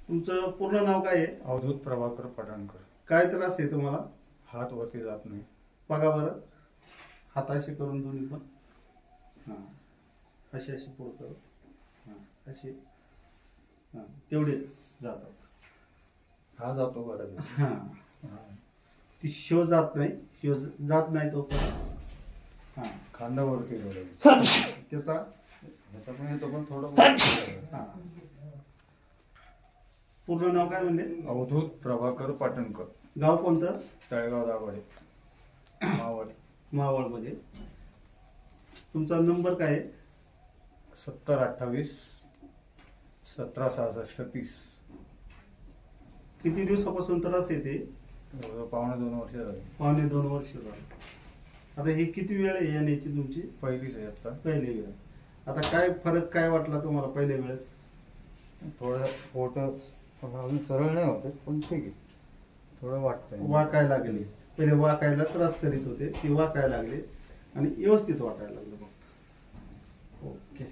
तुमचं पूर्ण नाव काय आहे? अवधूत प्रभाकर पठाणकर. काय त्रास आहे तुम्हाला? हात वरती जात नाही. बघा बरं, हाताशी करून दोन्ही पण. हां, अशी अशी पुढं करू. हां, अशी. हां, तेवढेच जातात. हा जातो बरं. हां, ती शो जात नाही, शो जात नाही तो पण. हां, खांद्यावरती त्याचा ह्याचा पण येतो पण थोडं. हां. पूर्ण नाव काय म्हणले? अवधूत प्रभाकर पाटणकर. गाव कोणतं? तळेगाव दाभाडे, मावळ. मावळमध्ये. तुमचा नंबर काय आहे? 7028 1766 30. किती दिवसापासून त्रास येते? पावणे 2 वर्ष झाली. पावणे 2 वर्ष झाली. आता ही किती वेळ आहे येण्याची तुमची? पहिलीच आहे आता. पहिली वेळ. आता काय फरक काय वाटला तुम्हाला पहिल्या वेळेस? थोडं पोट अजून सरळ नाही होते पण ठीक आहे, थोडं वाटतंय. वाकायला लागले. पहिले वाकायला त्रास करीत होते, ती वाकायला लागले आणि व्यवस्थित वाटायला लागलं. ओके.